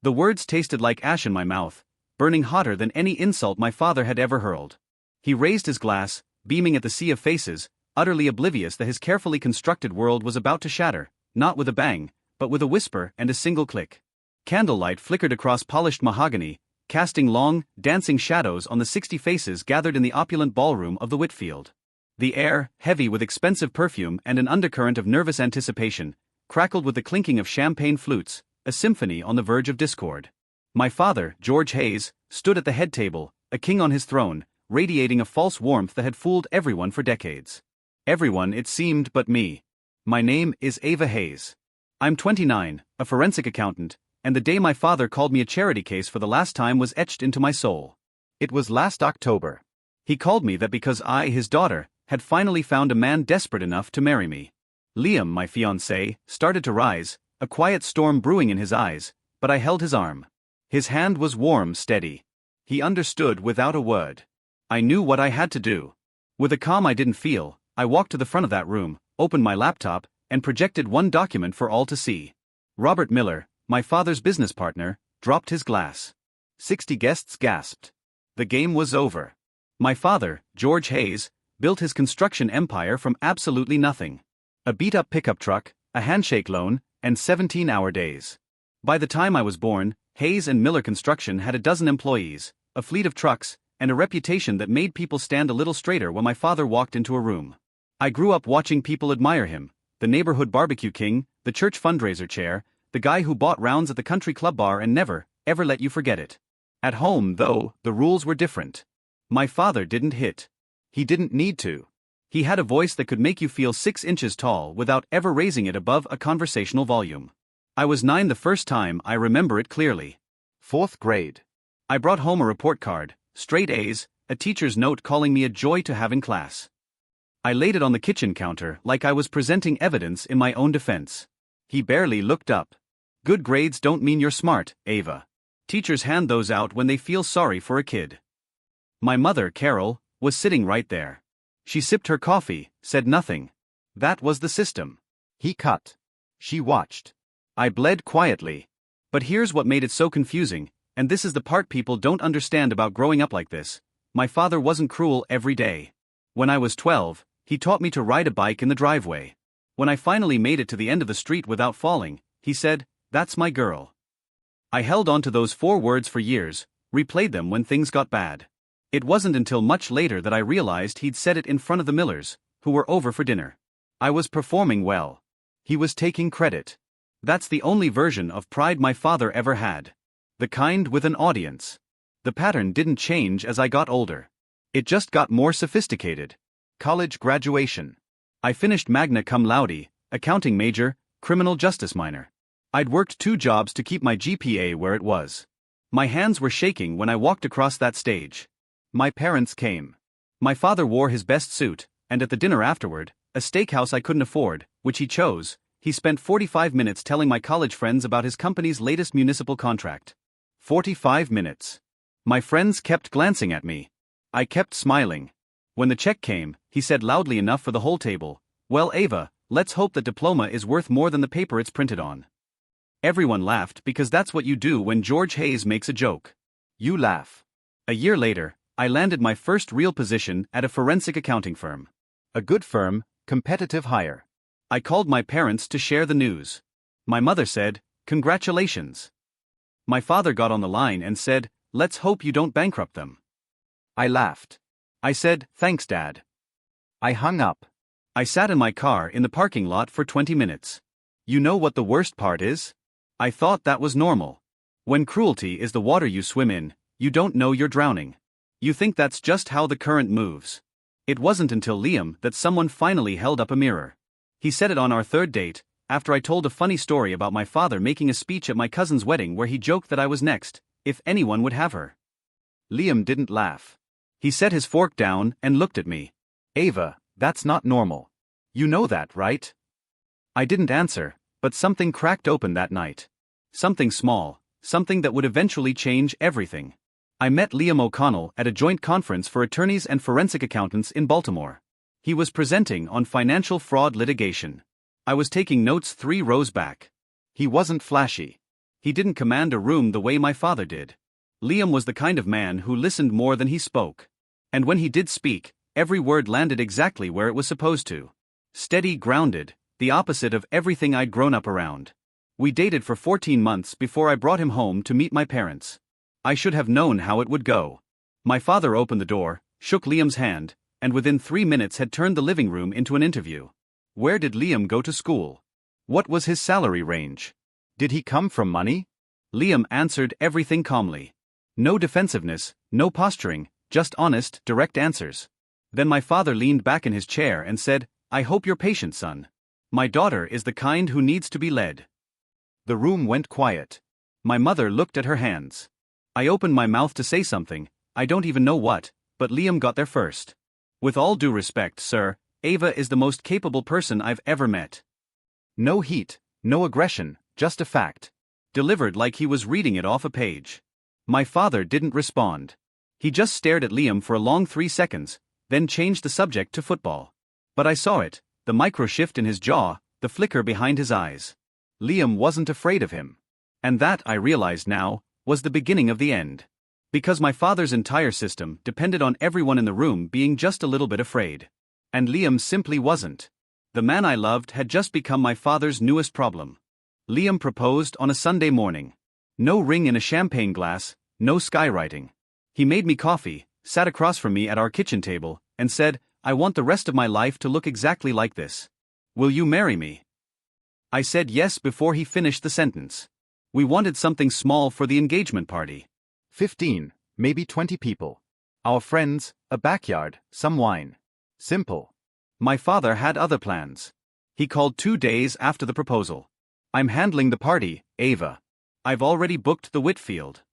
The words tasted like ash in my mouth, burning hotter than any insult my father had ever hurled. He raised his glass, beaming at the sea of faces, utterly oblivious that his carefully constructed world was about to shatter, not with a bang, but with a whisper and a single click. Candlelight flickered across polished mahogany, casting long, dancing shadows on the 60 faces gathered in the opulent ballroom of the Whitfield. The air, heavy with expensive perfume and an undercurrent of nervous anticipation, crackled with the clinking of champagne flutes, a symphony on the verge of discord. My father, George Hayes, stood at the head table, a king on his throne, radiating a false warmth that had fooled everyone for decades. Everyone, it seemed, but me. My name is Ava Hayes. I'm 29, a forensic accountant, and the day my father called me a charity case for the last time was etched into my soul. It was last October. He called me that because I, his daughter, had finally found a man desperate enough to marry me. Liam, my fiancé, started to rise, a quiet storm brewing in his eyes, but I held his arm. His hand was warm, steady. He understood without a word. I knew what I had to do. With a calm I didn't feel, I walked to the front of that room, opened my laptop, and projected one document for all to see. Robert Miller, my father's business partner, dropped his glass. 60 guests gasped. The game was over. My father, George Hayes, built his construction empire from absolutely nothing. A beat-up pickup truck, a handshake loan, and 17-hour days. By the time I was born, Hayes and Miller Construction had a dozen employees, a fleet of trucks, and a reputation that made people stand a little straighter when my father walked into a room. I grew up watching people admire him, the neighborhood barbecue king, the church fundraiser chair, the guy who bought rounds at the country club bar and never, ever let you forget it. At home, though, the rules were different. My father didn't hit. He didn't need to. He had a voice that could make you feel 6 inches tall without ever raising it above a conversational volume. I was 9 the first time, I remember it clearly. 4th grade. I brought home a report card, straight A's, a teacher's note calling me a joy to have in class. I laid it on the kitchen counter like I was presenting evidence in my own defense. He barely looked up. Good grades don't mean you're smart, Ava. Teachers hand those out when they feel sorry for a kid. My mother, Carol, was sitting right there. She sipped her coffee, said nothing. That was the system. He cut. She watched. I bled quietly. But here's what made it so confusing, and this is the part people don't understand about growing up like this. My father wasn't cruel every day. When I was 12, he taught me to ride a bike in the driveway. When I finally made it to the end of the street without falling, he said, "That's my girl." I held on to those 4 words for years, replayed them when things got bad. It wasn't until much later that I realized he'd said it in front of the Millers, who were over for dinner. I was performing well. He was taking credit. That's the only version of pride my father ever had. The kind with an audience. The pattern didn't change as I got older. It just got more sophisticated. College graduation. I finished magna cum laude, accounting major, criminal justice minor. I'd worked 2 jobs to keep my GPA where it was. My hands were shaking when I walked across that stage. My parents came. My father wore his best suit, and at the dinner afterward, a steakhouse I couldn't afford, which he chose, he spent 45 minutes telling my college friends about his company's latest municipal contract. 45 minutes. My friends kept glancing at me. I kept smiling. When the check came, he said loudly enough for the whole table, "Well, Ava, let's hope the diploma is worth more than the paper it's printed on." Everyone laughed because that's what you do when George Hayes makes a joke. You laugh. A year later, I landed my first real position at a forensic accounting firm. A good firm, competitive hire. I called my parents to share the news. My mother said, "Congratulations." My father got on the line and said, "Let's hope you don't bankrupt them." I laughed. I said, "Thanks, Dad." I hung up. I sat in my car in the parking lot for 20 minutes. You know what the worst part is? I thought that was normal. When cruelty is the water you swim in, you don't know you're drowning. You think that's just how the current moves. It wasn't until Liam that someone finally held up a mirror. He said it on our 3rd date, after I told a funny story about my father making a speech at my cousin's wedding where he joked that I was next, if anyone would have her. Liam didn't laugh. He set his fork down and looked at me. "Ava, that's not normal. You know that, right?" I didn't answer, but something cracked open that night. Something small, something that would eventually change everything. I met Liam O'Connell at a joint conference for attorneys and forensic accountants in Baltimore. He was presenting on financial fraud litigation. I was taking notes 3 rows back. He wasn't flashy. He didn't command a room the way my father did. Liam was the kind of man who listened more than he spoke. And when he did speak, every word landed exactly where it was supposed to. Steady, grounded, the opposite of everything I'd grown up around. We dated for 14 months before I brought him home to meet my parents. I should have known how it would go. My father opened the door, shook Liam's hand, and within 3 minutes had turned the living room into an interview. Where did Liam go to school? What was his salary range? Did he come from money? Liam answered everything calmly. No defensiveness, no posturing, just honest, direct answers. Then my father leaned back in his chair and said, "I hope you're patient, son. My daughter is the kind who needs to be led." The room went quiet. My mother looked at her hands. I opened my mouth to say something, I don't even know what, but Liam got there first. "With all due respect, sir, Ava is the most capable person I've ever met." No heat, no aggression, just a fact. Delivered like he was reading it off a page. My father didn't respond. He just stared at Liam for a long 3 seconds, then changed the subject to football. But I saw it, the micro shift in his jaw, the flicker behind his eyes. Liam wasn't afraid of him. And that, I realized now, was the beginning of the end. Because my father's entire system depended on everyone in the room being just a little bit afraid. And Liam simply wasn't. The man I loved had just become my father's newest problem. Liam proposed on a Sunday morning. No ring in a champagne glass, no skywriting. He made me coffee, sat across from me at our kitchen table, and said, "I want the rest of my life to look exactly like this. Will you marry me?" I said yes before he finished the sentence. We wanted something small for the engagement party. 15, maybe 20 people. Our friends, a backyard, some wine. Simple. My father had other plans. He called 2 days after the proposal. "I'm handling the party, Ava. I've already booked the Whitfield."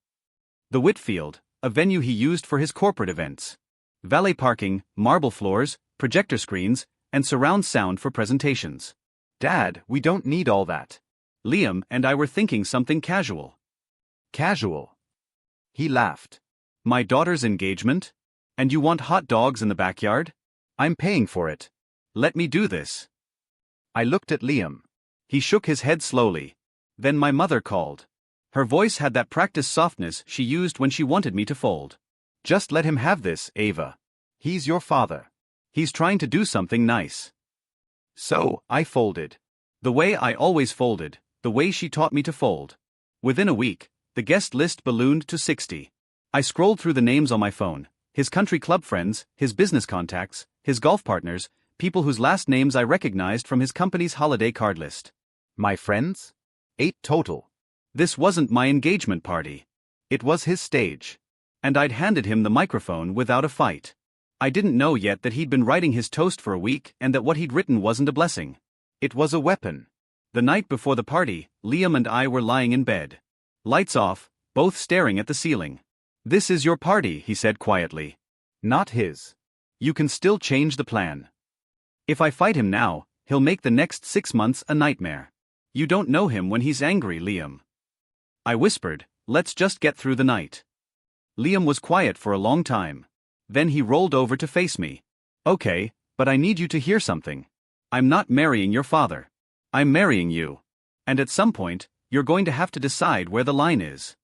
The Whitfield, a venue he used for his corporate events. Valet parking, marble floors, projector screens, and surround sound for presentations. "Dad, we don't need all that." Liam and I were thinking something casual. Casual? He laughed. "My daughter's engagement? And you want hot dogs in the backyard? I'm paying for it. Let me do this." I looked at Liam. He shook his head slowly. Then my mother called. Her voice had that practiced softness she used when she wanted me to fold. "Just let him have this, Ava. He's your father. He's trying to do something nice." So, I folded. The way I always folded, the way she taught me to fold. Within a week, the guest list ballooned to 60. I scrolled through the names on my phone, his country club friends, his business contacts, his golf partners, people whose last names I recognized from his company's holiday card list. My friends? 8 total. This wasn't my engagement party. It was his stage. And I'd handed him the microphone without a fight. I didn't know yet that he'd been writing his toast for a week and that what he'd written wasn't a blessing. It was a weapon. The night before the party, Liam and I were lying in bed. Lights off, both staring at the ceiling. "This is your party," he said quietly. "Not his. You can still change the plan. If I fight him now, he'll make the next 6 months a nightmare. You don't know him when he's angry, Liam." I whispered, "Let's just get through the night." Liam was quiet for a long time. Then he rolled over to face me. "Okay, but I need you to hear something. I'm not marrying your father. I'm marrying you. And at some point, you're going to have to decide where the line is."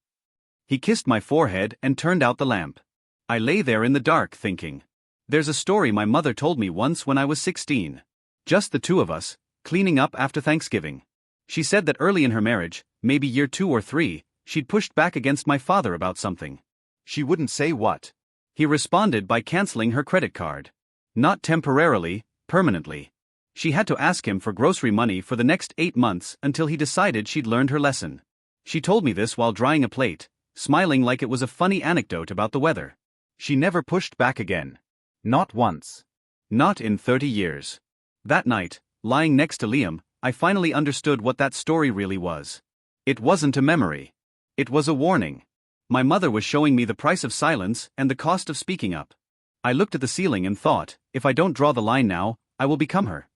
He kissed my forehead and turned out the lamp. I lay there in the dark thinking. There's a story my mother told me once when I was 16. Just the two of us, cleaning up after Thanksgiving. She said that early in her marriage, maybe year 2 or 3, she'd pushed back against my father about something. She wouldn't say what. He responded by canceling her credit card. Not temporarily, permanently. She had to ask him for grocery money for the next 8 months until he decided she'd learned her lesson. She told me this while drying a plate, smiling like it was a funny anecdote about the weather. She never pushed back again. Not once. Not in 30 years. That night, lying next to Liam, I finally understood what that story really was. It wasn't a memory. It was a warning. My mother was showing me the price of silence and the cost of speaking up. I looked at the ceiling and thought, if I don't draw the line now, I will become her.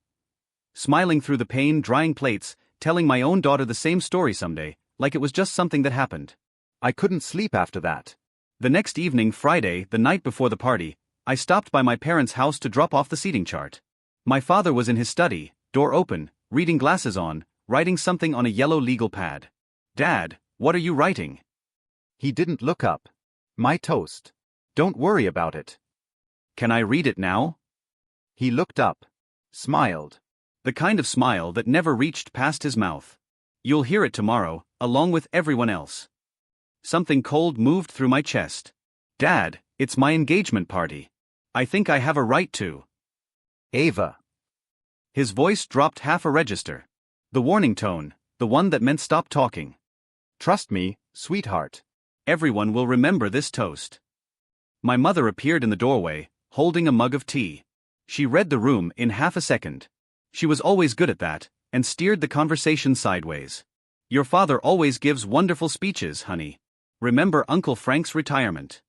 Smiling through the pain, drying plates, telling my own daughter the same story someday, like it was just something that happened. I couldn't sleep after that. The next evening, Friday, the night before the party, I stopped by my parents' house to drop off the seating chart. My father was in his study, door open, reading glasses on, writing something on a yellow legal pad. "Dad, What are you writing? He didn't look up. My toast. Don't worry about it. Can I read it now? He looked up. Smiled. The kind of smile that never reached past his mouth. You'll hear it tomorrow, along with everyone else. Something cold moved through my chest. Dad, it's my engagement party. I think I have a right to. Ava. His voice dropped half a register. The warning tone, the one that meant stop talking. Trust me, sweetheart. Everyone will remember this toast. My mother appeared in the doorway, holding a mug of tea. She read the room in half a second. She was always good at that, and steered the conversation sideways. Your father always gives wonderful speeches, honey. Remember Uncle Frank's retirement?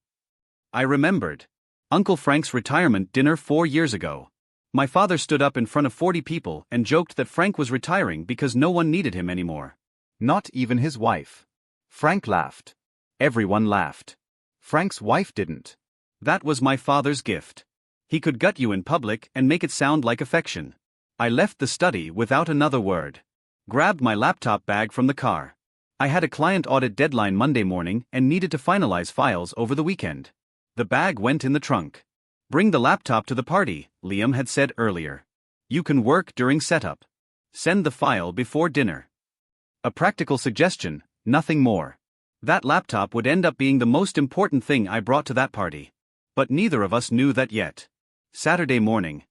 I remembered. Uncle Frank's retirement dinner 4 years ago. My father stood up in front of 40 people and joked that Frank was retiring because no one needed him anymore. Not even his wife. Frank laughed. Everyone laughed. Frank's wife didn't. That was my father's gift. He could gut you in public and make it sound like affection. I left the study without another word. Grabbed my laptop bag from the car. I had a client audit deadline Monday morning and needed to finalize files over the weekend. The bag went in the trunk. Bring the laptop to the party, Liam had said earlier. You can work during setup. Send the file before dinner. A practical suggestion, nothing more. That laptop would end up being the most important thing I brought to that party. But neither of us knew that yet. Saturday morning.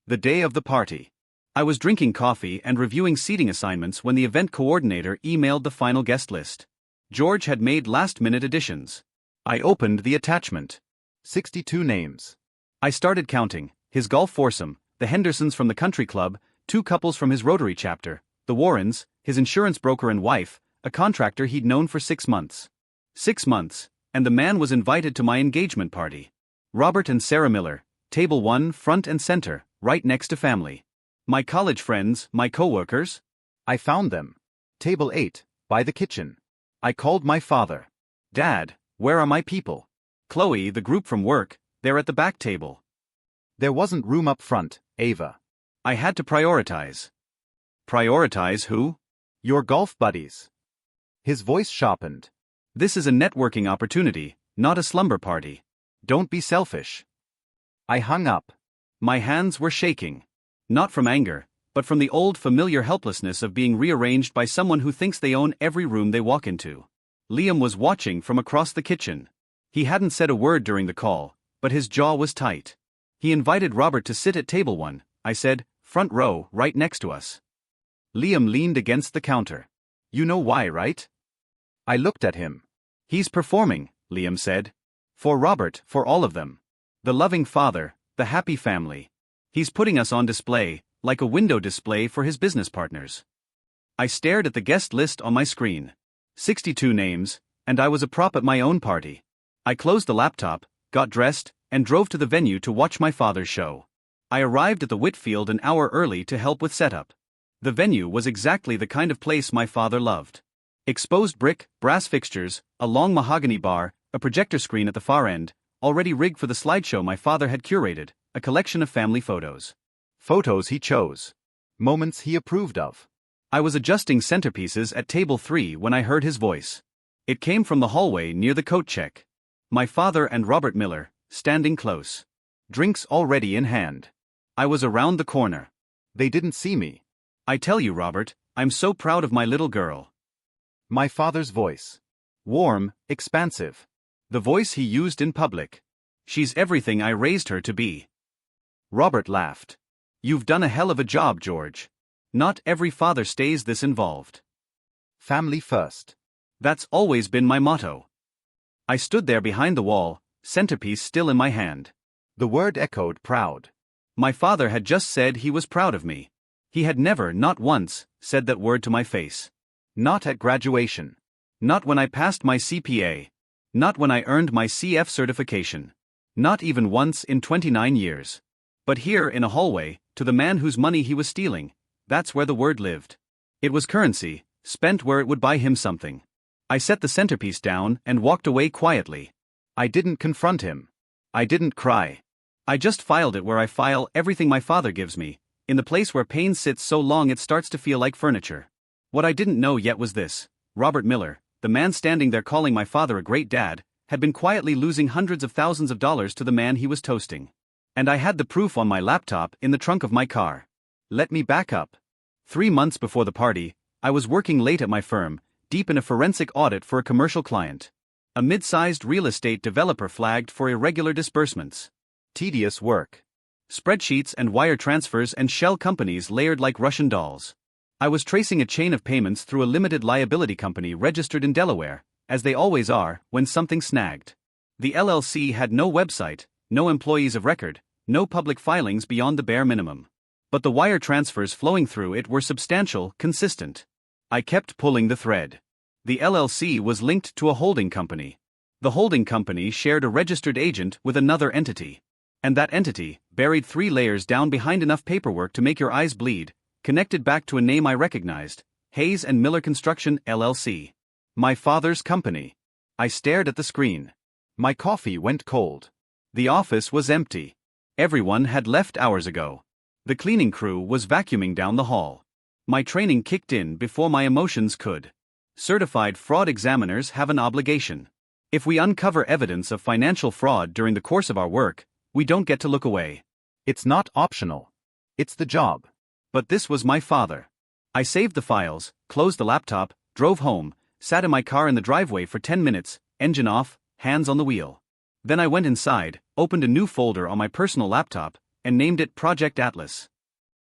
The day of the party. I was drinking coffee and reviewing seating assignments when the event coordinator emailed the final guest list. George had made last-minute additions. I opened the attachment. 62 names. I started counting: his golf foursome, the Hendersons from the country club, 2 couples from his Rotary chapter, the Warrens, his insurance broker and wife, a contractor he'd known for 6 months. 6 months, and the man was invited to my engagement party. Robert and Sarah Miller, table 1, front and center, right next to family. My college friends, my co-workers. I found them. Table 8, by the kitchen. I called my father. Dad, where are my people? Chloe, the group from work, they're at the back table. There wasn't room up front, Ava. I had to prioritize. Prioritize who? Your golf buddies. His voice sharpened. This is a networking opportunity, not a slumber party. Don't be selfish. I hung up. My hands were shaking. Not from anger, but from the old familiar helplessness of being rearranged by someone who thinks they own every room they walk into. Liam was watching from across the kitchen. He hadn't said a word during the call, but his jaw was tight. He invited Robert to sit at table 1, I said, front row, right next to us. Liam leaned against the counter. You know why, right? I looked at him. He's performing, Liam said. For Robert, for all of them. The loving father, the happy family. He's putting us on display, like a window display for his business partners. I stared at the guest list on my screen. 62 names, and I was a prop at my own party. I closed the laptop, got dressed, and drove to the venue to watch my father's show. I arrived at the Whitfield an hour early to help with setup. The venue was exactly the kind of place my father loved. Exposed brick, brass fixtures, a long mahogany bar, a projector screen at the far end, already rigged for the slideshow my father had curated, a collection of family photos. Photos he chose. Moments he approved of. I was adjusting centerpieces at table 3 when I heard his voice. It came from the hallway near the coat check. My father and Robert Miller, standing close. Drinks already in hand. I was around the corner. They didn't see me. I tell you, Robert, I'm so proud of my little girl. My father's voice. Warm, expansive. The voice he used in public. She's everything I raised her to be. Robert laughed. You've done a hell of a job, George. Not every father stays this involved. Family first. That's always been my motto. I stood there behind the wall, centerpiece still in my hand. The word echoed proud. My father had just said he was proud of me. He had never, not once, said that word to my face. Not at graduation. Not when I passed my CPA. Not when I earned my CF certification. Not even once in 29 years. But here in a hallway, to the man whose money he was stealing, that's where the word lived. It was currency, spent where it would buy him something. I set the centerpiece down and walked away quietly. I didn't confront him. I didn't cry. I just filed it where I file everything my father gives me, in the place where pain sits so long it starts to feel like furniture. What I didn't know yet was this: Robert Miller, the man standing there calling my father a great dad, had been quietly losing hundreds of thousands of dollars to the man he was toasting. And I had the proof on my laptop in the trunk of my car. Let me back up. 3 months before the party, I was working late at my firm, deep in a forensic audit for a commercial client. A mid-sized real estate developer flagged for irregular disbursements. Tedious work. Spreadsheets and wire transfers and shell companies layered like Russian dolls. I was tracing a chain of payments through a limited liability company registered in Delaware, as they always are when something snagged. The LLC had no website, no employees of record, no public filings beyond the bare minimum. But the wire transfers flowing through it were substantial, consistent. I kept pulling the thread. The LLC was linked to a holding company. The holding company shared a registered agent with another entity. And that entity, buried 3 layers down behind enough paperwork to make your eyes bleed, connected back to a name I recognized, Hayes and Miller Construction, LLC. My father's company. I stared at the screen. My coffee went cold. The office was empty. Everyone had left hours ago. The cleaning crew was vacuuming down the hall. My training kicked in before my emotions could. Certified fraud examiners have an obligation. If we uncover evidence of financial fraud during the course of our work, we don't get to look away. It's not optional. It's the job. But this was my father. I saved the files, closed the laptop, drove home, sat in my car in the driveway for 10 minutes, engine off, hands on the wheel. Then I went inside, opened a new folder on my personal laptop, and named it Project Atlas.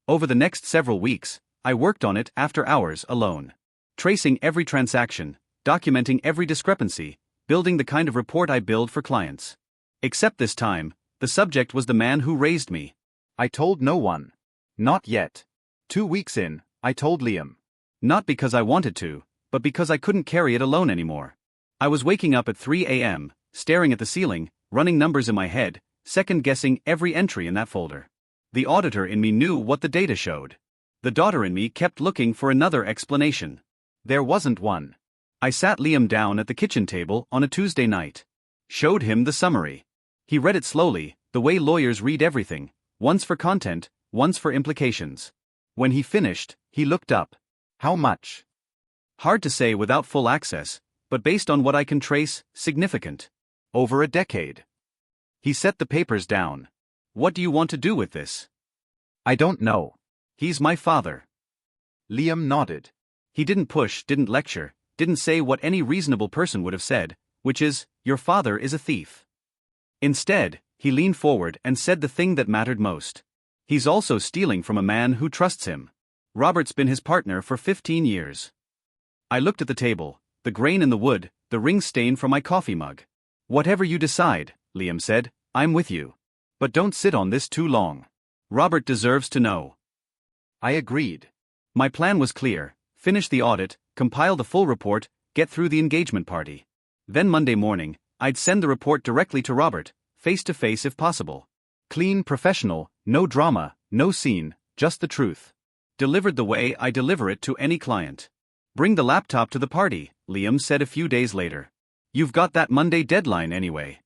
Over the next several weeks, I worked on it after hours alone. Tracing every transaction, documenting every discrepancy, building the kind of report I build for clients. Except this time, the subject was the man who raised me. I told no one. Not yet. 2 weeks in, I told Liam. Not because I wanted to, but because I couldn't carry it alone anymore. I was waking up at 3 a.m., staring at the ceiling, running numbers in my head, second-guessing every entry in that folder. The auditor in me knew what the data showed. The daughter in me kept looking for another explanation. There wasn't one. I sat Liam down at the kitchen table on a Tuesday night. Showed him the summary. He read it slowly, the way lawyers read everything, once for content, once for implications. When he finished, he looked up. How much? Hard to say without full access, but based on what I can trace, significant. Over a decade. He set the papers down. What do you want to do with this? I don't know. He's my father. Liam nodded. He didn't push, didn't lecture, didn't say what any reasonable person would have said, which is, your father is a thief. Instead, he leaned forward and said the thing that mattered most. He's also stealing from a man who trusts him. Robert's been his partner for 15 years. I looked at the table, the grain in the wood, the ring stain from my coffee mug. Whatever you decide, Liam said, I'm with you. But don't sit on this too long. Robert deserves to know. I agreed. My plan was clear: finish the audit, compile the full report, get through the engagement party. Then Monday morning, I'd send the report directly to Robert, face to face if possible. Clean, professional, no drama, no scene, just the truth. Delivered the way I deliver it to any client. Bring the laptop to the party, Liam said a few days later. You've got that Monday deadline anyway.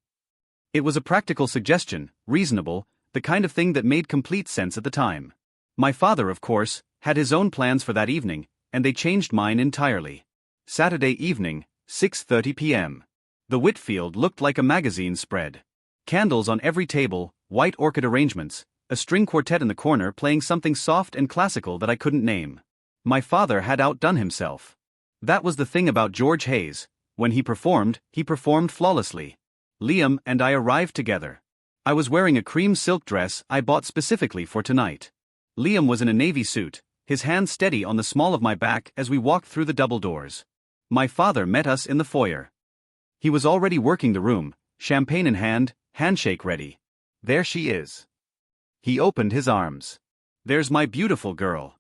It was a practical suggestion, reasonable, the kind of thing that made complete sense at the time. My father, of course, had his own plans for that evening, and they changed mine entirely. Saturday evening, 6:30 p.m. The Whitfield looked like a magazine spread. Candles on every table, white orchid arrangements, a string quartet in the corner playing something soft and classical that I couldn't name. My father had outdone himself. That was the thing about George Hayes: when he performed flawlessly. Liam and I arrived together. I was wearing a cream silk dress I bought specifically for tonight. Liam was in a navy suit, his hand steady on the small of my back as we walked through the double doors. My father met us in the foyer. He was already working the room, champagne in hand, handshake ready. There she is. He opened his arms. There's my beautiful girl.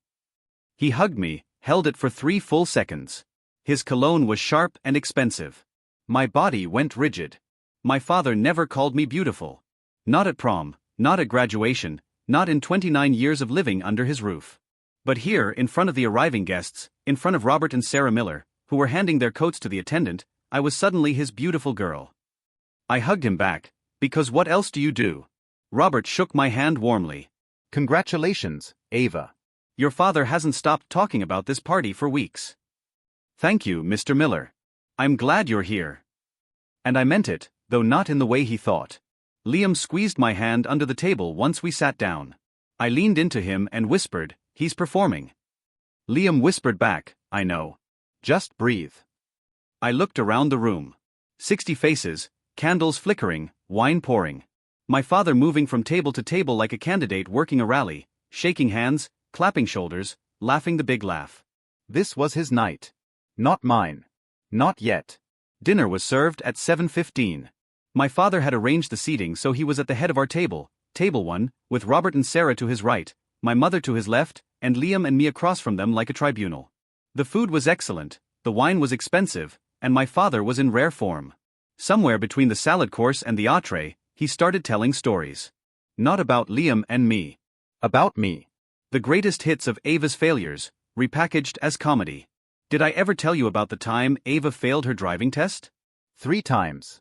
He hugged me, held it for 3 full seconds. His cologne was sharp and expensive. My body went rigid. My father never called me beautiful. Not at prom, not at graduation, not in 29 years of living under his roof. But here, in front of the arriving guests, in front of Robert and Sarah Miller, who were handing their coats to the attendant, I was suddenly his beautiful girl. I hugged him back, because what else do you do? Robert shook my hand warmly. Congratulations, Ava. Your father hasn't stopped talking about this party for weeks. Thank you, Mr. Miller. I'm glad you're here. And I meant it, though not in the way he thought. Liam squeezed my hand under the table once we sat down. I leaned into him and whispered, "He's performing." Liam whispered back, "I know. Just breathe." I looked around the room. 60 faces, candles flickering, wine pouring. My father moving from table to table like a candidate working a rally, shaking hands, clapping shoulders, laughing the big laugh. This was his night. Not mine. Not yet. Dinner was served at 7:15. My father had arranged the seating so he was at the head of our table, table 1, with Robert and Sarah to his right, my mother to his left, and Liam and me across from them like a tribunal. The food was excellent, the wine was expensive, and my father was in rare form. Somewhere between the salad course and the entree, he started telling stories. Not about Liam and me. About me. The greatest hits of Ava's failures, repackaged as comedy. Did I ever tell you about the time Ava failed her driving test? 3 times.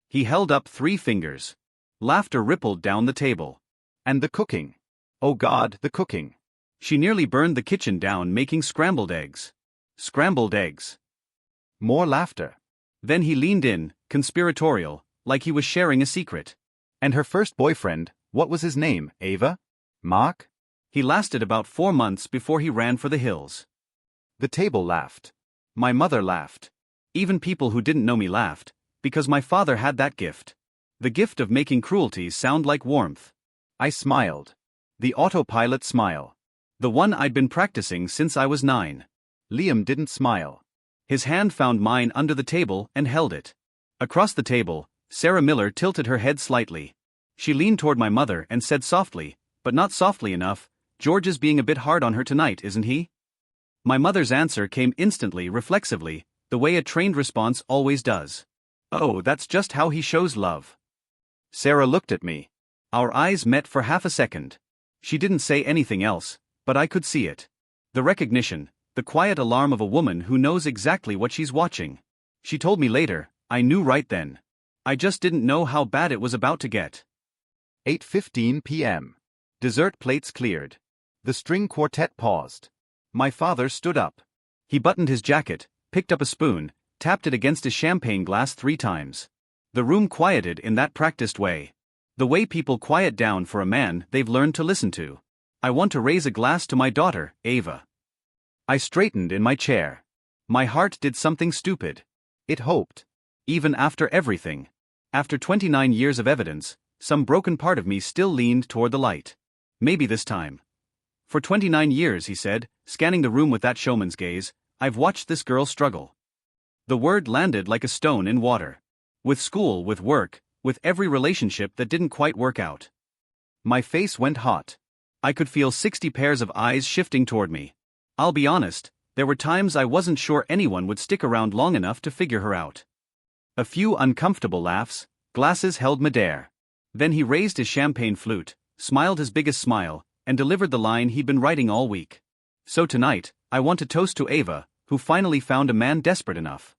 He held up 3 fingers. Laughter rippled down the table. And the cooking. Oh God, the cooking. She nearly burned the kitchen down making scrambled eggs. Scrambled eggs. More laughter. Then he leaned in, conspiratorial, like he was sharing a secret. And her first boyfriend, what was his name, Ava? Mark? He lasted about 4 months before he ran for the hills. The table laughed. My mother laughed. Even people who didn't know me laughed, because my father had that gift. The gift of making cruelties sound like warmth. I smiled. The autopilot smile. The one I'd been practicing since I was 9. Liam didn't smile. His hand found mine under the table and held it. Across the table, Sarah Miller tilted her head slightly. She leaned toward my mother and said softly, but not softly enough, "George is being a bit hard on her tonight, isn't he?" My mother's answer came instantly, reflexively, the way a trained response always does. "Oh, that's just how he shows love." Sarah looked at me. Our eyes met for half a second. She didn't say anything else, but I could see it. The recognition, the quiet alarm of a woman who knows exactly what she's watching. She told me later, I knew right then. I just didn't know how bad it was about to get. 8:15 p.m. Dessert plates cleared. The string quartet paused. My father stood up. He buttoned his jacket, picked up a spoon, tapped it against his champagne glass 3 times. The room quieted in that practiced way. The way people quiet down for a man they've learned to listen to. "I want to raise a glass to my daughter, Ava." I straightened in my chair. My heart did something stupid. It hoped. Even after everything. After 29 years of evidence, some broken part of me still leaned toward the light. Maybe this time. "For 29 years," he said, scanning the room with that showman's gaze, "I've watched this girl struggle." The word landed like a stone in water. With school, with work, with every relationship that didn't quite work out. My face went hot. I could feel 60 pairs of eyes shifting toward me. I'll be honest, there were times I wasn't sure anyone would stick around long enough to figure her out. A few uncomfortable laughs, glasses held Madeira. Then he raised his champagne flute, smiled his biggest smile, and delivered the line he'd been writing all week. "So tonight, I want to toast to Ava, who finally found a man desperate enough."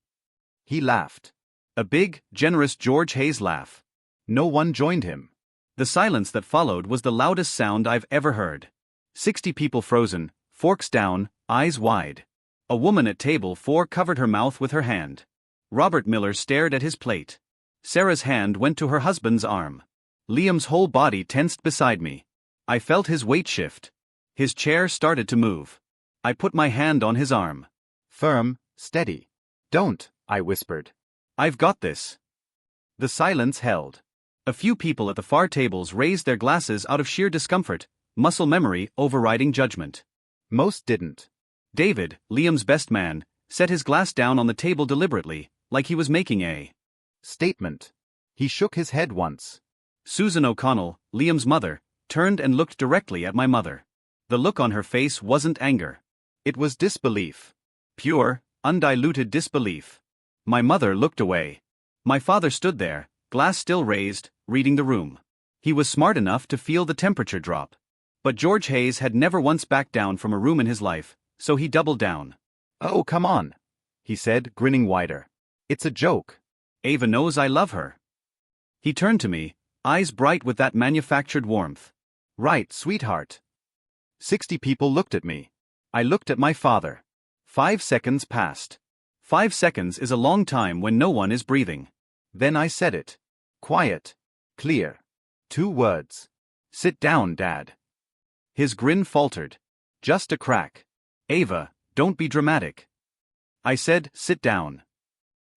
He laughed. A big, generous George Hayes laugh. No one joined him. The silence that followed was the loudest sound I've ever heard. 60 people frozen, forks down, eyes wide. A woman at table 4 covered her mouth with her hand. Robert Miller stared at his plate. Sarah's hand went to her husband's arm. Liam's whole body tensed beside me. I felt his weight shift. His chair started to move. I put my hand on his arm. "Firm, steady. Don't," I whispered. "I've got this." The silence held. A few people at the far tables raised their glasses out of sheer discomfort, muscle memory overriding judgment. Most didn't. David, Liam's best man, set his glass down on the table deliberately, like he was making a statement. He shook his head once. Susan O'Connell, Liam's mother, turned and looked directly at my mother. The look on her face wasn't anger. It was disbelief. Pure, undiluted disbelief. My mother looked away. My father stood there, glass still raised, reading the room. He was smart enough to feel the temperature drop. But George Hayes had never once backed down from a room in his life, so he doubled down. "Oh, come on," he said, grinning wider. "It's a joke. Ava knows I love her." He turned to me, eyes bright with that manufactured warmth. "Right, sweetheart." 60 people looked at me. I looked at my father. 5 seconds passed. 5 seconds is a long time when no one is breathing. Then I said it. Quiet. Clear. 2 words. Sit down, Dad. His grin faltered. Just a crack. Ava, don't be dramatic. I said, sit down.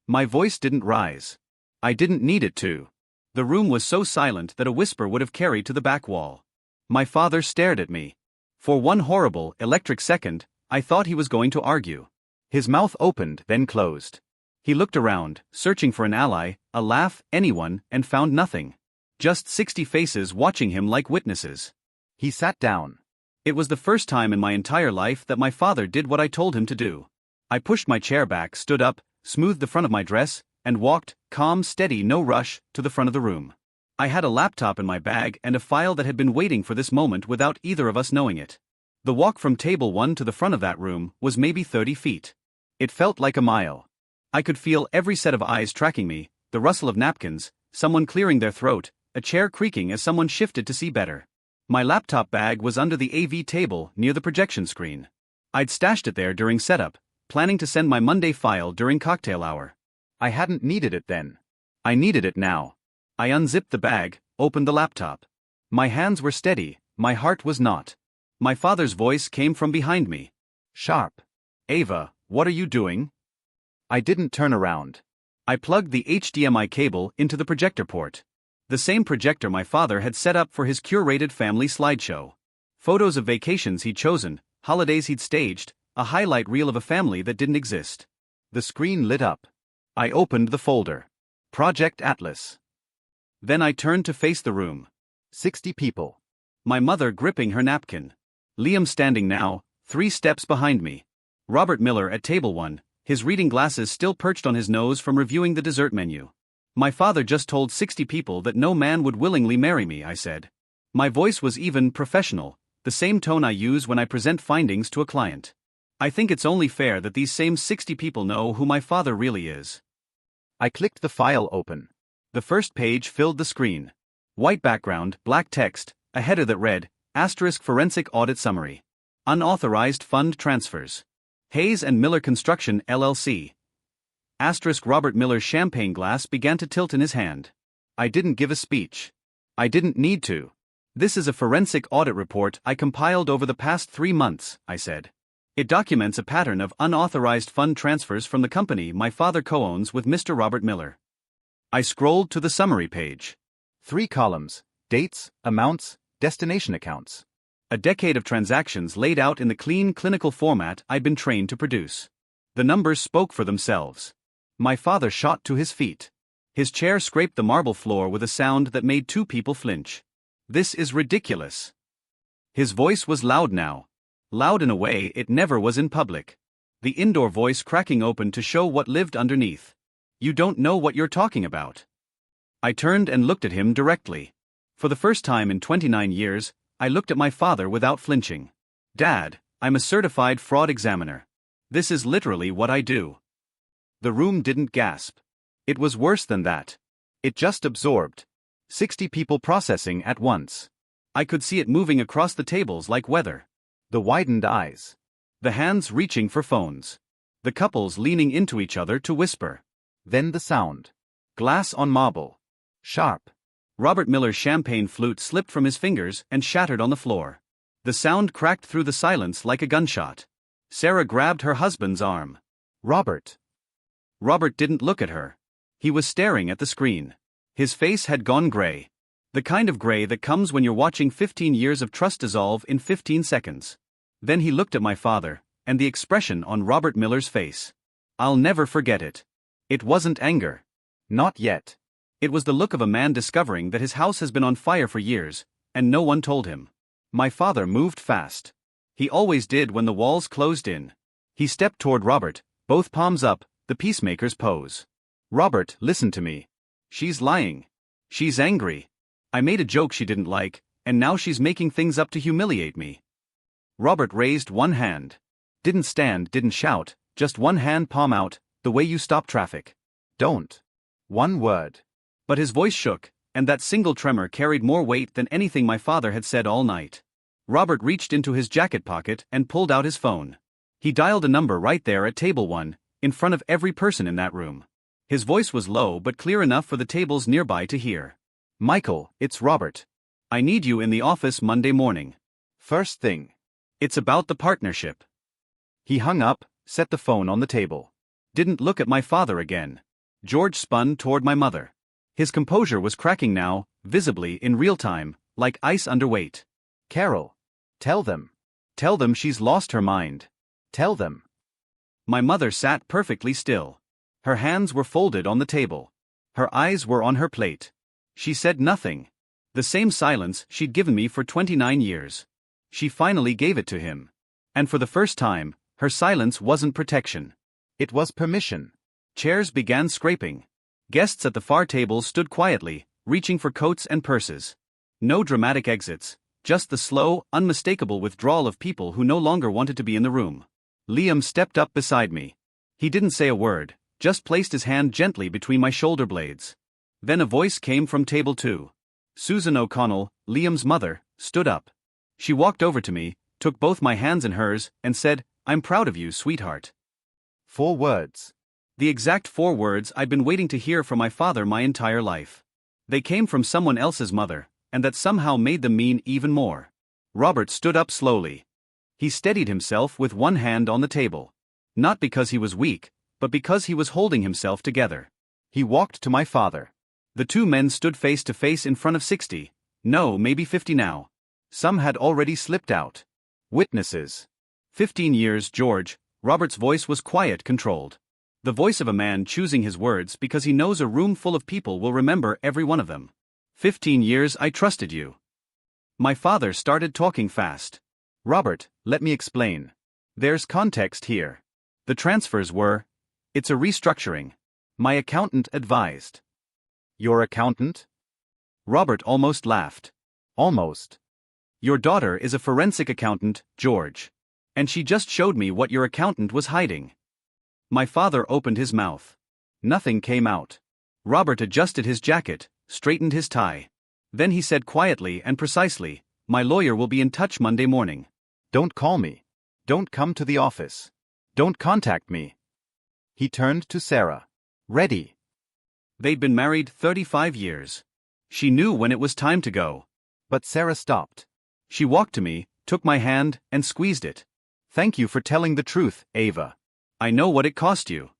My voice didn't rise. I didn't need it to. The room was so silent that a whisper would have carried to the back wall. My father stared at me. For one horrible, electric second, I thought he was going to argue. His mouth opened, then closed. He looked around, searching for an ally, a laugh, anyone, and found nothing. Just 60 faces watching him like witnesses. He sat down. It was the first time in my entire life that my father did what I told him to do. I pushed my chair back, stood up, smoothed the front of my dress, and walked, calm, steady, no rush, to the front of the room. I had a laptop in my bag and a file that had been waiting for this moment without either of us knowing it. The walk from table 1 to the front of that room was maybe 30 feet. It felt like a mile. I could feel every set of eyes tracking me, the rustle of napkins, someone clearing their throat, a chair creaking as someone shifted to see better. My laptop bag was under the AV table near the projection screen. I'd stashed it there during setup, planning to send my Monday file during cocktail hour. I hadn't needed it then. I needed it now. I unzipped the bag, opened the laptop. My hands were steady, my heart was not. My father's voice came from behind me. Sharp. Ava, what are you doing? I didn't turn around. I plugged the HDMI cable into the projector port. The same projector my father had set up for his curated family slideshow. Photos of vacations he'd chosen, holidays he'd staged, a highlight reel of a family that didn't exist. The screen lit up. I opened the folder. Project Atlas. Then I turned to face the room. 60 people. My mother gripping her napkin. Liam standing now, 3 steps behind me. Robert Miller at table 1, his reading glasses still perched on his nose from reviewing the dessert menu. My father just told 60 people that no man would willingly marry me, I said. My voice was even, professional, the same tone I use when I present findings to a client. I think it's only fair that these same 60 people know who my father really is. I clicked the file open. The first page filled the screen. White background, black text, a header that read, * Forensic Audit Summary. Unauthorized Fund Transfers. Hayes and Miller Construction, LLC. * Robert Miller's champagne glass began to tilt in his hand. I didn't give a speech. I didn't need to. This is a forensic audit report I compiled over the past 3 months, I said. It documents a pattern of unauthorized fund transfers from the company my father co-owns with Mr. Robert Miller. I scrolled to the summary page. 3 columns, dates, amounts, destination accounts. A decade of transactions laid out in the clean clinical format I'd been trained to produce. The numbers spoke for themselves. My father shot to his feet. His chair scraped the marble floor with a sound that made 2 people flinch. This is ridiculous. His voice was loud now. Loud in a way it never was in public. The indoor voice cracking open to show what lived underneath. You don't know what you're talking about. I turned and looked at him directly. For the first time in 29 years, I looked at my father without flinching. Dad, I'm a certified fraud examiner. This is literally what I do. The room didn't gasp. It was worse than that. It just absorbed. 60 people processing at once. I could see it moving across the tables like weather. The widened eyes. The hands reaching for phones. The couples leaning into each other to whisper. Then the sound. Glass on marble. Sharp. Robert Miller's champagne flute slipped from his fingers and shattered on the floor. The sound cracked through the silence like a gunshot. Sarah grabbed her husband's arm. Robert. Robert didn't look at her. He was staring at the screen. His face had gone gray. The kind of gray that comes when you're watching 15 years of trust dissolve in 15 seconds. Then he looked at my father, and the expression on Robert Miller's face. I'll never forget it. It wasn't anger. Not yet. It was the look of a man discovering that his house has been on fire for years, and no one told him. My father moved fast. He always did when the walls closed in. He stepped toward Robert, both palms up, the peacemaker's pose. Robert, listen to me. She's lying. She's angry. I made a joke she didn't like, and now she's making things up to humiliate me. Robert raised one hand. Didn't stand, didn't shout, just one hand palm out, the way you stop traffic. Don't. One word. But his voice shook, and that single tremor carried more weight than anything my father had said all night. Robert reached into his jacket pocket and pulled out his phone. He dialed a number right there at table 1, in front of every person in that room. His voice was low but clear enough for the tables nearby to hear. Michael, it's Robert. I need you in the office Monday morning. First thing. It's about the partnership. He hung up, set the phone on the table. Didn't look at my father again. George spun toward my mother. His composure was cracking now, visibly in real time, like ice underweight. Carol. Tell them. Tell them she's lost her mind. Tell them. My mother sat perfectly still. Her hands were folded on the table. Her eyes were on her plate. She said nothing. The same silence she'd given me for 29 years. She finally gave it to him. And for the first time, her silence wasn't protection. It was permission. Chairs began scraping. Guests at the far tables stood quietly, reaching for coats and purses. No dramatic exits, just the slow, unmistakable withdrawal of people who no longer wanted to be in the room. Liam stepped up beside me. He didn't say a word, just placed his hand gently between my shoulder blades. Then a voice came from table 2. Susan O'Connell, Liam's mother, stood up. She walked over to me, took both my hands in hers, and said, "I'm proud of you, sweetheart." 4 words. The exact 4 words I'd been waiting to hear from my father my entire life. They came from someone else's mother, and that somehow made them mean even more. Robert stood up slowly. He steadied himself with one hand on the table. Not because he was weak, but because he was holding himself together. He walked to my father. The 2 men stood face to face in front of 60, no, maybe 50 now. Some had already slipped out. Witnesses. 15 years, George. Robert's voice was quiet, controlled. The voice of a man choosing his words because he knows a room full of people will remember every one of them. 15 years I trusted you. My father started talking fast. Robert, let me explain. There's context here. The transfers were. It's a restructuring. My accountant advised. Your accountant? Robert almost laughed. Almost. Your daughter is a forensic accountant, George. And she just showed me what your accountant was hiding. My father opened his mouth. Nothing came out. Robert adjusted his jacket, straightened his tie. Then he said quietly and precisely, "My lawyer will be in touch Monday morning." Don't call me. Don't come to the office. Don't contact me. He turned to Sarah. Ready. They'd been married 35 years. She knew when it was time to go. But Sarah stopped. She walked to me, took my hand, and squeezed it. Thank you for telling the truth, Ava. I know what it cost you.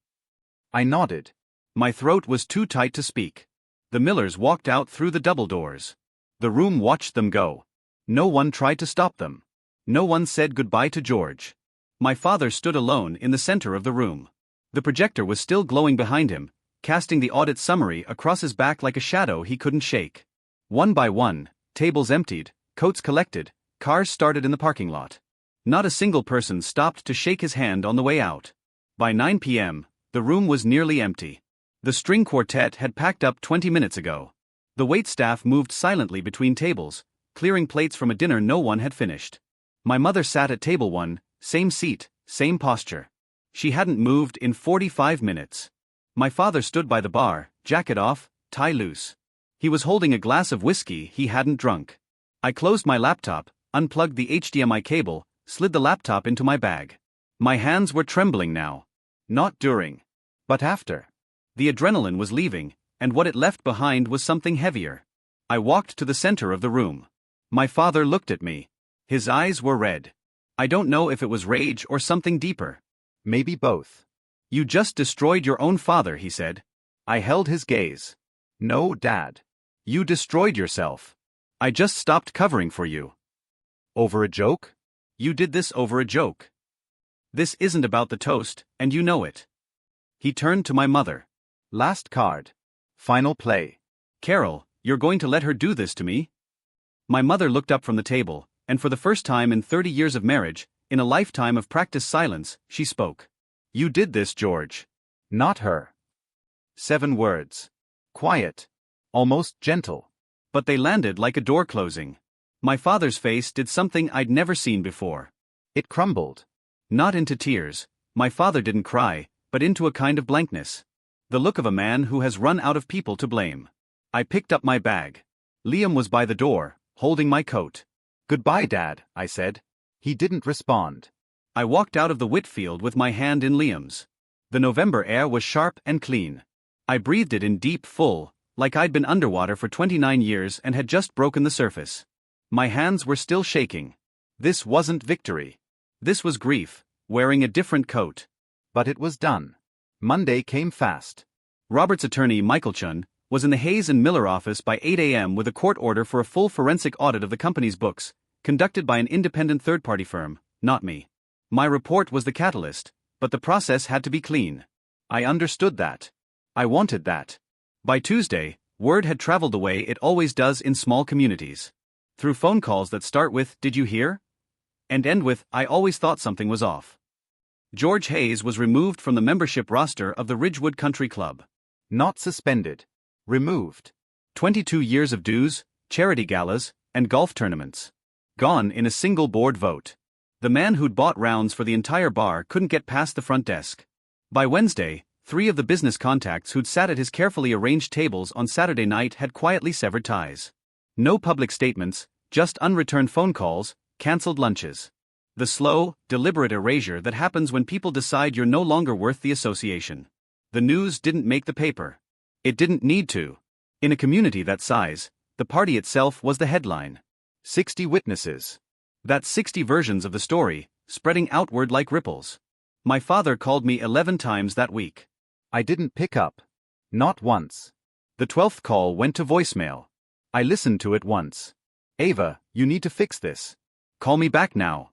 I nodded. My throat was too tight to speak. The Millers walked out through the double doors. The room watched them go. No one tried to stop them. No one said goodbye to George. My father stood alone in the center of the room. The projector was still glowing behind him, casting the audit summary across his back like a shadow he couldn't shake. One by one, tables emptied, coats collected, cars started in the parking lot. Not a single person stopped to shake his hand on the way out. By 9 p.m., the room was nearly empty. The string quartet had packed up 20 minutes ago. The waitstaff moved silently between tables, clearing plates from a dinner no one had finished. My mother sat at table 1, same seat, same posture. She hadn't moved in 45 minutes. My father stood by the bar, jacket off, tie loose. He was holding a glass of whiskey he hadn't drunk. I closed my laptop, unplugged the HDMI cable, slid the laptop into my bag. My hands were trembling now. Not during, but after. The adrenaline was leaving, and what it left behind was something heavier. I walked to the center of the room. My father looked at me. His eyes were red. I don't know if it was rage or something deeper. Maybe both. You just destroyed your own father, he said. I held his gaze. No, Dad. You destroyed yourself. I just stopped covering for you. Over a joke? You did this over a joke. This isn't about the toast, and you know it. He turned to my mother. Last card. Final play. Carol, you're going to let her do this to me? My mother looked up from the table, and for the first time in 30 years of marriage, in a lifetime of practiced silence, she spoke. You did this, George. Not her. 7 words. Quiet. Almost gentle. But they landed like a door closing. My father's face did something I'd never seen before. It crumbled. Not into tears. My father didn't cry, but into a kind of blankness. The look of a man who has run out of people to blame. I picked up my bag. Liam was by the door, holding my coat. Goodbye, Dad, I said. He didn't respond. I walked out of the Whitfield with my hand in Liam's. The November air was sharp and clean. I breathed it in deep, full, like I'd been underwater for 29 years and had just broken the surface. My hands were still shaking. This wasn't victory. This was grief, wearing a different coat. But it was done. Monday came fast. Robert's attorney, Michael Chun, was in the Hayes and Miller office by 8 a.m. with a court order for a full forensic audit of the company's books, conducted by an independent third-party firm, not me. My report was the catalyst, but the process had to be clean. I understood that. I wanted that. By Tuesday, word had traveled the way it always does in small communities. Through phone calls that start with, "Did you hear?" and end with, "I always thought something was off." George Hayes was removed from the membership roster of the Ridgewood Country Club. Not suspended. Removed. 22 years of dues, charity galas, and golf tournaments. Gone in a single board vote. The man who'd bought rounds for the entire bar couldn't get past the front desk. By Wednesday, 3 of the business contacts who'd sat at his carefully arranged tables on Saturday night had quietly severed ties. No public statements, just unreturned phone calls, cancelled lunches. The slow, deliberate erasure that happens when people decide you're no longer worth the association. The news didn't make the paper. It didn't need to. In a community that size, the party itself was the headline. 60 witnesses. That's 60 versions of the story, spreading outward like ripples. My father called me 11 times that week. I didn't pick up. Not once. The 12th call went to voicemail. I listened to it once. "Ava, you need to fix this. Call me back now."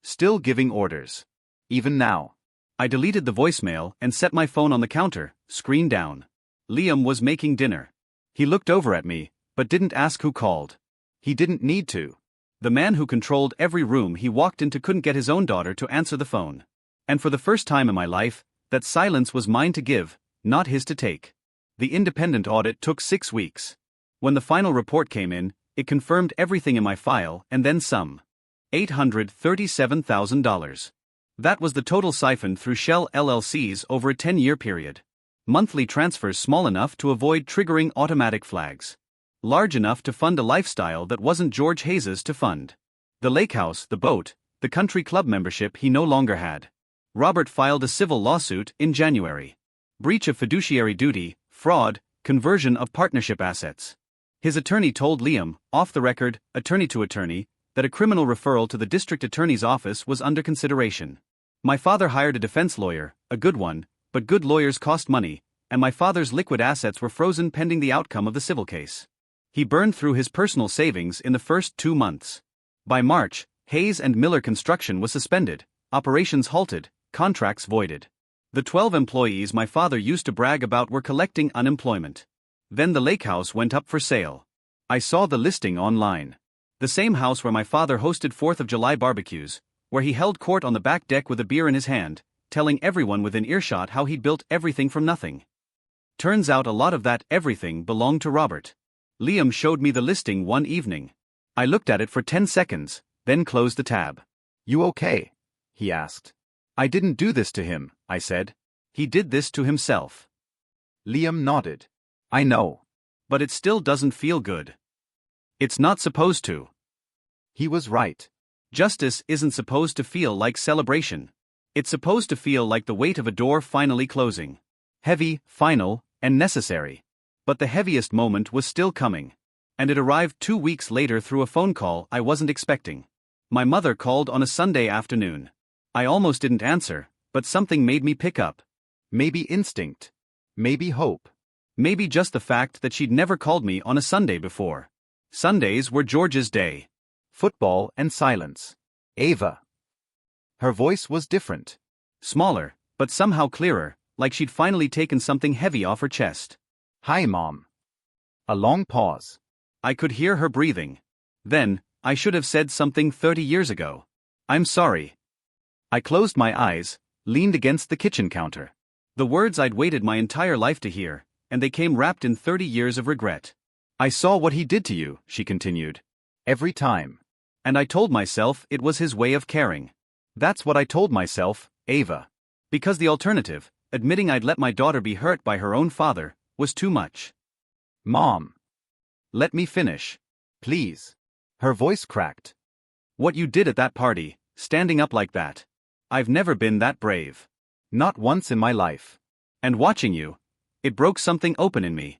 Still giving orders. Even now. I deleted the voicemail and set my phone on the counter, screen down. Liam was making dinner. He looked over at me, but didn't ask who called. He didn't need to. The man who controlled every room he walked into couldn't get his own daughter to answer the phone. And for the first time in my life, that silence was mine to give, not his to take. The independent audit took 6 weeks. When the final report came in, it confirmed everything in my file and then some. $837,000. That was the total siphoned through Shell LLCs over a 10-year period. Monthly transfers small enough to avoid triggering automatic flags. Large enough to fund a lifestyle that wasn't George Hayes's to fund. The lake house, the boat, the country club membership he no longer had. Robert filed a civil lawsuit in January. Breach of fiduciary duty, fraud, conversion of partnership assets. His attorney told Liam, off the record, attorney to attorney, that a criminal referral to the district attorney's office was under consideration. My father hired a defense lawyer, a good one, but good lawyers cost money, and my father's liquid assets were frozen pending the outcome of the civil case. He burned through his personal savings in the first 2 months. By March, Hayes and Miller construction was suspended, operations halted, contracts voided. The 12 employees my father used to brag about were collecting unemployment. Then the lake house went up for sale. I saw the listing online. The same house where my father hosted 4th of July barbecues, where he held court on the back deck with a beer in his hand, telling everyone within earshot how he'd built everything from nothing. Turns out a lot of that everything belonged to Robert. Liam showed me the listing one evening. I looked at it for 10 seconds, then closed the tab. "You okay?" he asked. "I didn't do this to him," I said. "He did this to himself." Liam nodded. "I know. But it still doesn't feel good. It's not supposed to." He was right. Justice isn't supposed to feel like celebration. It's supposed to feel like the weight of a door finally closing. Heavy, final, and necessary. But the heaviest moment was still coming. And it arrived 2 weeks later through a phone call I wasn't expecting. My mother called on a Sunday afternoon. I almost didn't answer, but something made me pick up. Maybe instinct. Maybe hope. Maybe just the fact that she'd never called me on a Sunday before. Sundays were George's day. Football and silence. "Ava." Her voice was different. Smaller, but somehow clearer, like she'd finally taken something heavy off her chest. "Hi, Mom." A long pause. I could hear her breathing. Then, I should have said something 30 years ago. "I'm sorry." I closed my eyes, leaned against the kitchen counter. The words I'd waited my entire life to hear, and they came wrapped in 30 years of regret. "I saw what he did to you," she continued. "Every time." And I told myself it was his way of caring. That's what I told myself, Ava. Because the alternative, admitting I'd let my daughter be hurt by her own father, was too much. "Mom." "Let me finish. "Please." Her voice cracked. "What you did at that party, standing up like that. I've never been that brave." Not once in my life. And watching you, it broke something open in me.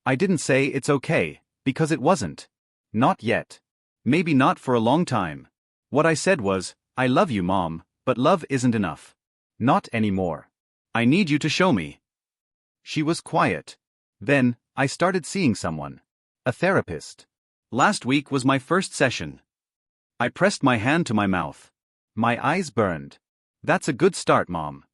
I didn't say it's okay, because it wasn't. Not yet. Maybe not for a long time. What I said was, I love you, Mom, but love isn't enough. Not anymore. I need you to show me. She was quiet. Then, I started seeing someone. A therapist. Last week was my first session. I pressed my hand to my mouth. My eyes burned. That's a good start, Mom.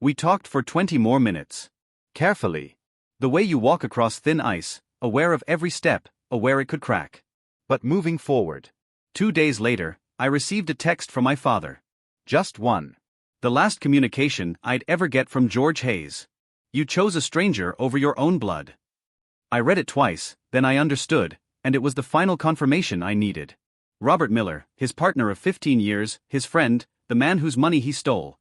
We talked for 20 more minutes. Carefully. The way you walk across thin ice, aware of every step, aware it could crack. But moving forward. 2 days later, I received a text from my father. Just one. The last communication I'd ever get from George Hayes. You chose a stranger over your own blood. I read it twice, then I understood, and it was the final confirmation I needed. Robert Miller, his partner of 15 years, his friend, the man whose money he stole.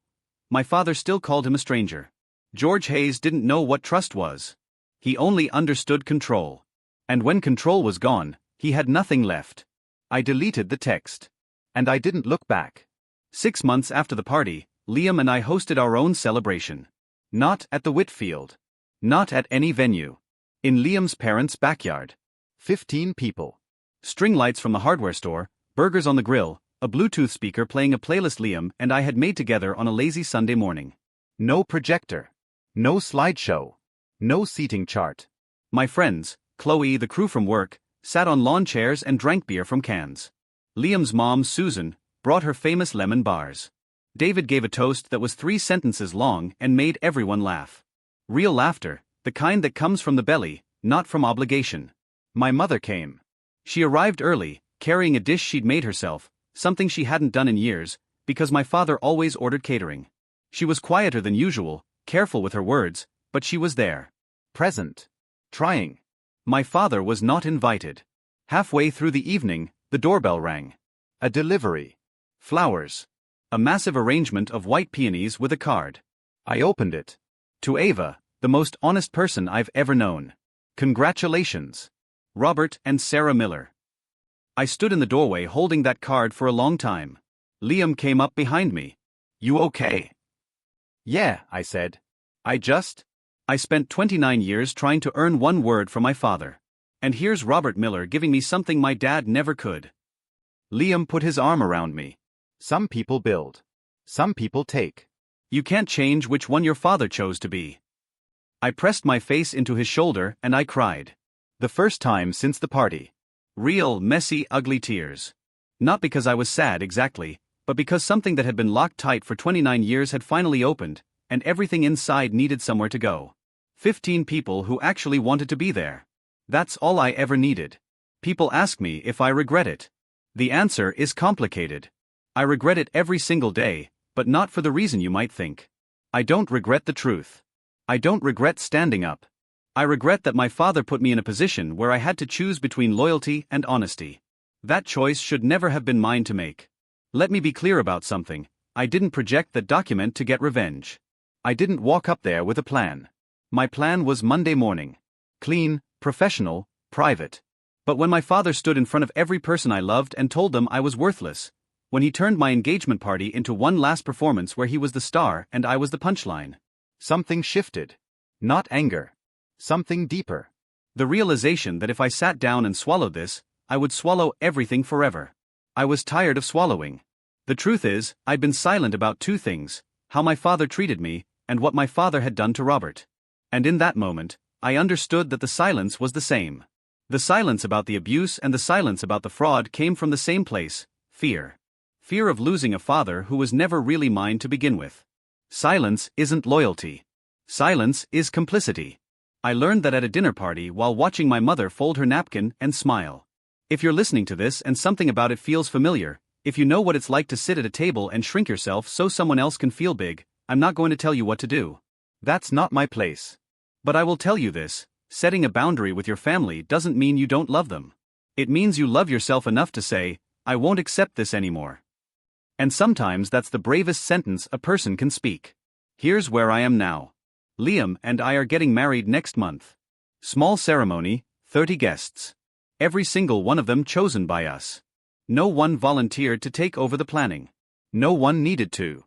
My father still called him a stranger. George Hayes didn't know what trust was. He only understood control. And when control was gone, he had nothing left. I deleted the text. And I didn't look back. 6 months after the party, Liam and I hosted our own celebration. Not at the Whitfield. Not at any venue. In Liam's parents' backyard. 15 people. String lights from the hardware store, burgers on the grill, a Bluetooth speaker playing a playlist Liam and I had made together on a lazy Sunday morning. No projector. No slideshow. No seating chart. My friends, Chloe, the crew from work, sat on lawn chairs and drank beer from cans. Liam's mom, Susan, brought her famous lemon bars. David gave a toast that was 3 sentences long and made everyone laugh. Real laughter, the kind that comes from the belly, not from obligation. My mother came. She arrived early, carrying a dish she'd made herself, something she hadn't done in years, because my father always ordered catering. She was quieter than usual, careful with her words, but she was there. Present. Trying. My father was not invited. Halfway through the evening, the doorbell rang. A delivery. Flowers. A massive arrangement of white peonies with a card. I opened it. To Ava, the most honest person I've ever known. Congratulations. Robert and Sarah Miller. I stood in the doorway holding that card for a long time. Liam came up behind me. You okay? Yeah, I said. I spent 29 years trying to earn one word from my father. And here's Robert Miller giving me something my dad never could. Liam put his arm around me. Some people build. Some people take. You can't change which one your father chose to be. I pressed my face into his shoulder and I cried. The first time since the party. Real, messy, ugly tears. Not because I was sad exactly, but because something that had been locked tight for 29 years had finally opened, and everything inside needed somewhere to go. 15 people who actually wanted to be there. That's all I ever needed. People ask me if I regret it. The answer is complicated. I regret it every single day, but not for the reason you might think. I don't regret the truth. I don't regret standing up. I regret that my father put me in a position where I had to choose between loyalty and honesty. That choice should never have been mine to make. Let me be clear about something. I didn't project that document to get revenge. I didn't walk up there with a plan. My plan was Monday morning. Clean, professional, private. But when my father stood in front of every person I loved and told them I was worthless, when he turned my engagement party into one last performance where he was the star and I was the punchline, something shifted. Not anger. Something deeper. The realization that if I sat down and swallowed this, I would swallow everything forever. I was tired of swallowing. The truth is, I'd been silent about 2 things, how my father treated me, and what my father had done to Robert. And in that moment, I understood that the silence was the same. The silence about the abuse and the silence about the fraud came from the same place, fear. Fear of losing a father who was never really mine to begin with. Silence isn't loyalty. Silence is complicity. I learned that at a dinner party while watching my mother fold her napkin and smile. If you're listening to this and something about it feels familiar, if you know what it's like to sit at a table and shrink yourself so someone else can feel big, I'm not going to tell you what to do. That's not my place. But I will tell you this, setting a boundary with your family doesn't mean you don't love them. It means you love yourself enough to say, I won't accept this anymore. And sometimes that's the bravest sentence a person can speak. Here's where I am now. Liam and I are getting married next month. Small ceremony, 30 guests. Every single one of them chosen by us. No one volunteered to take over the planning. No one needed to.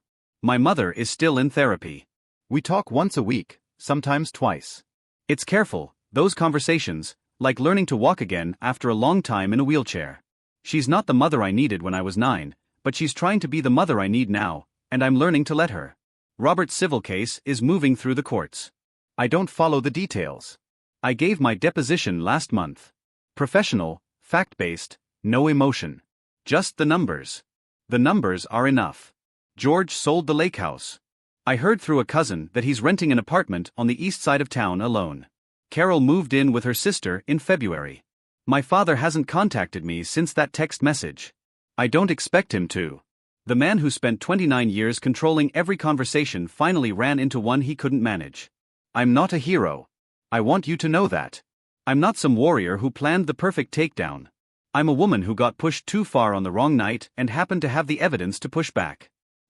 My mother is still in therapy. We talk once a week, sometimes twice. It's careful, those conversations, like learning to walk again after a long time in a wheelchair. She's not the mother I needed when I was 9, but she's trying to be the mother I need now, and I'm learning to let her. Robert's civil case is moving through the courts. I don't follow the details. I gave my deposition last month. Professional, fact-based, no emotion. Just the numbers. The numbers are enough. George sold the lake house. I heard through a cousin that he's renting an apartment on the east side of town alone. Carol moved in with her sister in February. My father hasn't contacted me since that text message. I don't expect him to. The man who spent 29 years controlling every conversation finally ran into one he couldn't manage. I'm not a hero. I want you to know that. I'm not some warrior who planned the perfect takedown. I'm a woman who got pushed too far on the wrong night and happened to have the evidence to push back.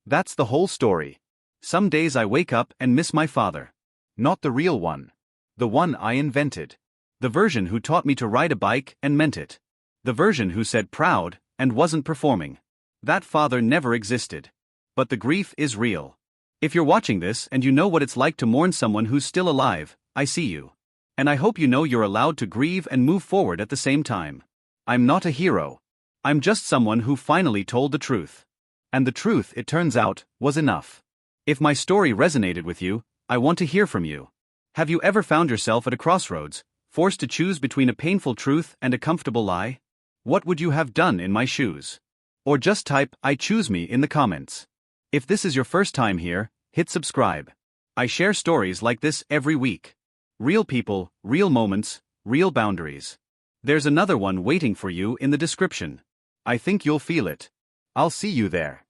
That's the whole story. Some days I wake up and miss my father. Not the real one. The one I invented. The version who taught me to ride a bike and meant it. The version who said proud and wasn't performing. That father never existed. But the grief is real. If you're watching this and you know what it's like to mourn someone who's still alive, I see you. And I hope you know you're allowed to grieve and move forward at the same time. I'm not a hero. I'm just someone who finally told the truth. And the truth, it turns out, was enough. If my story resonated with you, I want to hear from you. Have you ever found yourself at a crossroads, forced to choose between a painful truth and a comfortable lie? What would you have done in my shoes? Or just type "I choose me" in the comments. If this is your first time here, hit subscribe. I share stories like this every week. Real people, real moments, real boundaries. There's another one waiting for you in the description. I think you'll feel it. I'll see you there.